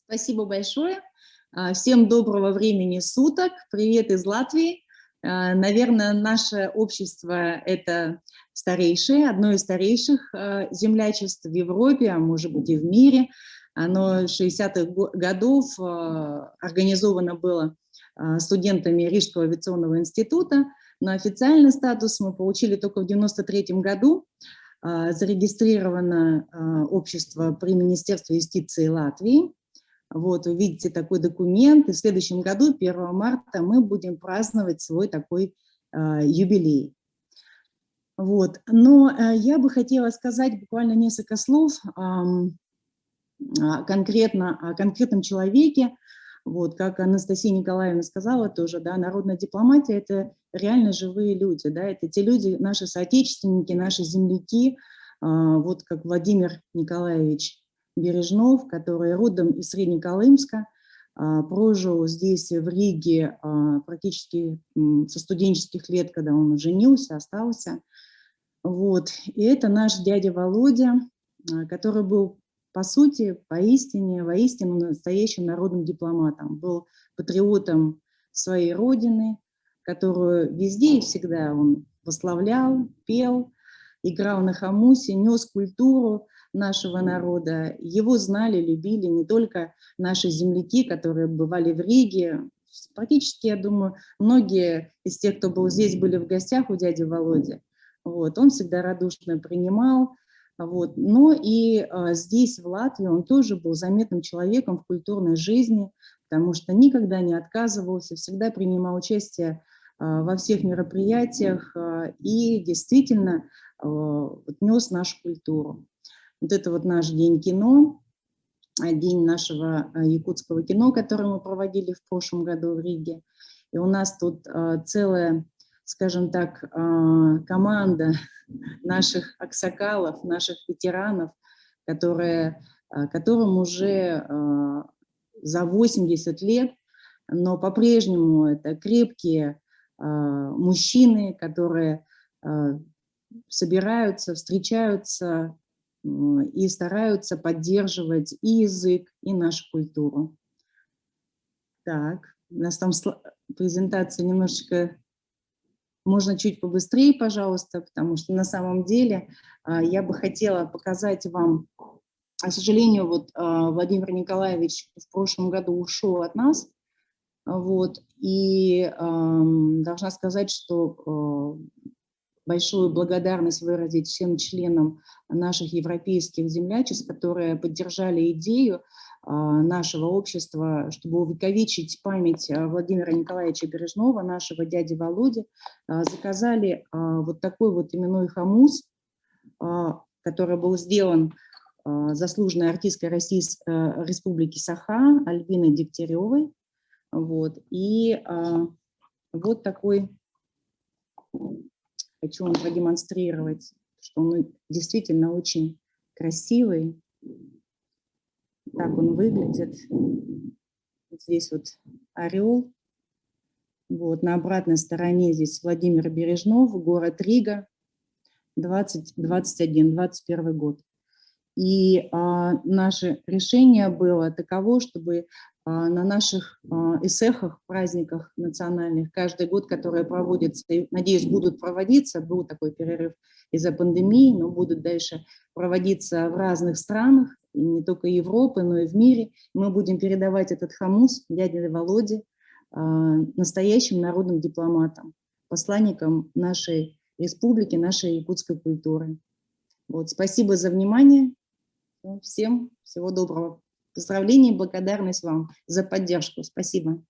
Спасибо большое. Всем доброго времени суток. Привет из Латвии. Наверное, наше общество– это старейшее, одно из старейших землячеств в Европе, а может быть и в мире. Оно с 60-х годов организовано было студентами Рижского авиационного института, но официальный статус мы получили только в 1993 году. Зарегистрировано общество при Министерстве юстиции Латвии. Вот, вы видите такой документ, и в следующем году, 1 марта, мы будем праздновать свой такой юбилей. Вот. Но я бы хотела сказать буквально несколько слов конкретно о конкретном человеке. Вот, как Анастасия Николаевна сказала тоже, да, народная дипломатия – это реально живые люди, да, это те люди, наши соотечественники, наши земляки, вот как Владимир Николаевич Бережнов, который родом из Среднеколымска, прожил здесь, в Риге, практически со студенческих лет, когда он женился, остался. Вот. И это наш дядя Володя, который был, по сути, воистину настоящим народным дипломатом. Был патриотом своей родины, которую везде и всегда он восславлял, пел, играл на хамусе, нес культуру нашего народа. Его знали, любили не только наши земляки, которые бывали в Риге. Практически, я думаю, многие из тех, кто был здесь, были в гостях у дяди Володи. Вот. Он всегда радушно принимал. Вот. Но и здесь, в Латвии, он тоже был заметным человеком в культурной жизни, потому что никогда не отказывался, всегда принимал участие во всех мероприятиях и действительно нес нашу культуру. Вот это вот наш день кино, день нашего якутского кино, который мы проводили в прошлом году в Риге. И у нас тут целая, скажем так, команда наших аксакалов, наших ветеранов, которым уже за 80 лет, но по-прежнему это крепкие мужчины, которые собираются, встречаются и стараются поддерживать и язык, и нашу культуру. Так, у нас там презентация немножечко... Можно чуть побыстрее, пожалуйста, потому что на самом деле я бы хотела показать вам, к сожалению, вот Владимир Николаевич в прошлом году ушел от нас, вот, и должна сказать, что большую благодарность выразить всем членам наших европейских землячеств, которые поддержали идею нашего общества, чтобы увековечить память Владимира Николаевича Бережнова, нашего дяди Володи, заказали вот такой вот именной хамус, который был сделан заслуженной артисткой Российской Республики Саха Альбиной Дегтяревой. Вот. И вот такой, хочу вам продемонстрировать, что он действительно очень красивый. Так он выглядит. Вот здесь вот орел. Вот, на обратной стороне здесь Владимир Бережнов, город Рига, 2021 год. И наше решение было таково, чтобы на наших эсэхах, праздниках национальных, каждый год, которые проводятся, и, надеюсь, будут проводиться, был такой перерыв из-за пандемии, но будут дальше проводиться в разных странах, и не только Европы, но и в мире. Мы будем передавать этот хамус дяде Володе, настоящим народным дипломатам, посланникам нашей республики, нашей якутской культуры. Вот, спасибо за внимание. Всем всего доброго. Поздравления и благодарность вам за поддержку. Спасибо.